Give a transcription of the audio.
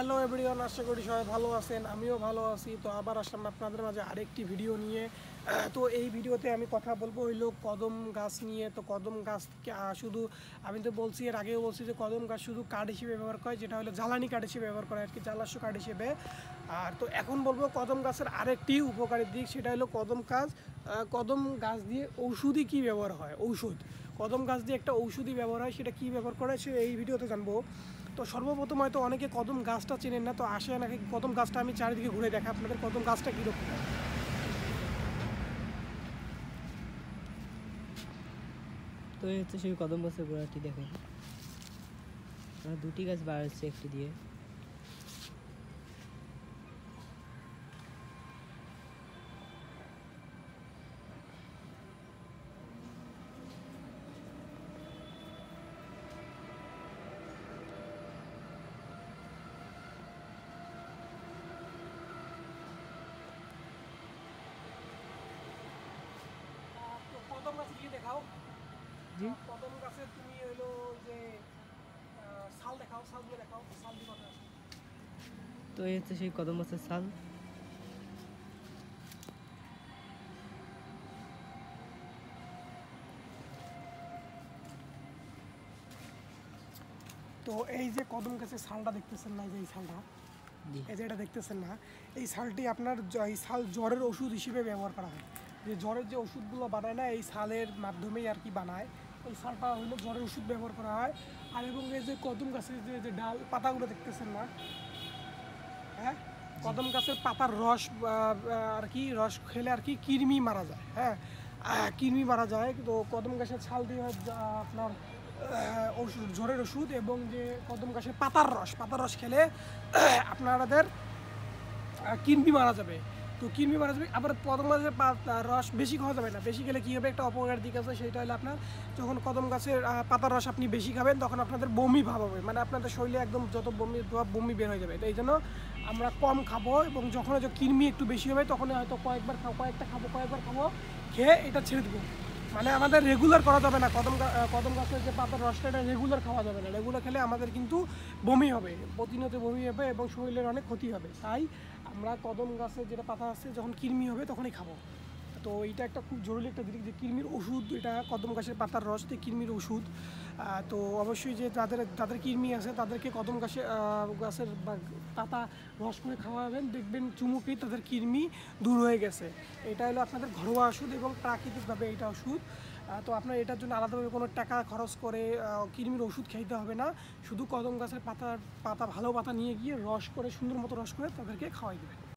Hello everyone, আশা করি সবাই ভালো আছেন। আমিও ভালো আছি। তো আবার আসলাম আপনাদের মাঝে আরেকটি ভিডিও নিয়ে। তো এই ভিডিওতে আমি কথা বলবো হইলো কদম গাছ নিয়ে। তো কদম গাছ শুধু আমি তো বলছি, এর আগেও বলছি যে কদম গাছ শুধু কাঠ হিসেবে ব্যবহার করে, যেটা হলো জ্বালানি কাঠ হিসেবে ব্যবহার করে আর কি, জ্বালাস্য কাঠ হিসেবে। আর তো এখন বলবো কদম গাছের আরেকটি উপকারী দিক, সেটা হলো কদম গাছ দিয়ে ঔষধি কী ব্যবহার হয়। কদম গাছ দিয়ে একটা ঔষধি ব্যবহার হয়, সেটা কী ব্যবহার করে সে এই ভিডিওতে জানবো। তো সর্বপ্রথম হয়তো অনেকে কদম গাছটা চেনেন না, তো আসে নাকি কদম গাছটা আমি চারিদিকে ঘুরে দেখা আপনাদের কদম গাছটা কীরকম। তো এই হচ্ছে সেই কদম গাছের গোড়াটি দেখেন, দুটি গাছ বার হচ্ছে একটি দিয়ে। তো কদম গাছ গিয়ে দেখাও। জি, কদম গাছের তুমি হইলো যে ছাল দেখাও, ছালগুলো দেখাও, ছাল দিয়ে কথা আছে। তো এই হচ্ছে সেই কদম গাছের ছাল। তো এই যে কদম গাছের ছালটা দেখতেছেন না, এই যে এই ছালটা, জি, এই যে এটা দেখতেছেন না, এই ছালটি আপনার এই ছাল জ্বরের ওষুধ হিসেবে ব্যবহার করা হয়। যে জ্বরের যে ওষুধগুলো বানায় না, এই ছালের মাধ্যমেই আর কি বানায়। এই ছালটা হলো জ্বরের ওষুধ ব্যবহার করা হয়। আর এবং এই যে কদম গাছের যে যে ডাল পাতাগুলো দেখতেছেন না, হ্যাঁ, কদম গাছের পাতার রস আর কি, রস খেলে আর কি কৃমি মারা যায়। হ্যাঁ, কৃমি মারা যায়। তো কদম গাছের ছাল দিয়ে আপনার ওষুধ, জ্বরের ওষুধ। এবং যে কদম গাছের পাতার রস খেলে আপনাদের কৃমি মারা যাবে। তো কৃমি মারা যাবে। আবার কদম গাছের রস বেশি খাওয়া যাবে না, বেশি খেলে কী হবে, একটা অপকার দিক আছে। সেটা হলো আপনার যখন কদম গাছের পাতার রস আপনি বেশি খাবেন, তখন আপনাদের বমি ভাব হবে, মানে আপনাদের শরীরে একদম যত বমি বের হয়ে যাবে। তো এই জন্য আমরা কম খাবো, এবং যখন যে কৃমি একটু বেশি হবে তখন হয়তো কয়েকবার খাবো, খেয়ে এটা ছেড়ে দেবো। মানে আমাদের রেগুলার করা যাবে না, কদম গাছের যে পাতার রসটা, এটা রেগুলার খাওয়া যাবে না। রেগুলার খেলে আমাদের কিন্তু বমি হবে, প্রতিনিয়ত বমি হবে এবং শরীরের অনেক ক্ষতি হবে। তাই আমরা কদম গাছের যেটা পাতা আছে, যখন কৃমি হবে তখনই খাবো। তো এইটা একটা খুব জরুরি একটা দিক, যে কৃমির ওষুধ, এটা কদম গাছের পাতার রস দিয়ে কৃমির ওষুধ। তো অবশ্যই যে যাদের কৃমি আছে তাদেরকে কদম গাছের পাতা রস করে খাওয়াবেন, দেখবেন চুমুকেই তাদের কৃমি দূর হয়ে গেছে। এটা হলো আপনাদের ঘরোয়া ওষুধ এবং প্রাকৃতিকভাবে এটা ওষুধ। তো আপনার এটার জন্য আলাদাভাবে কোনো টাকা খরচ করে কৃমির ওষুধ খাইতে হবে না। শুধু কদম গাছের পাতা ভালো পাতা নিয়ে গিয়ে রস করে, সুন্দর মতো রস করে তাদেরকে খাওয়াই দেবেন।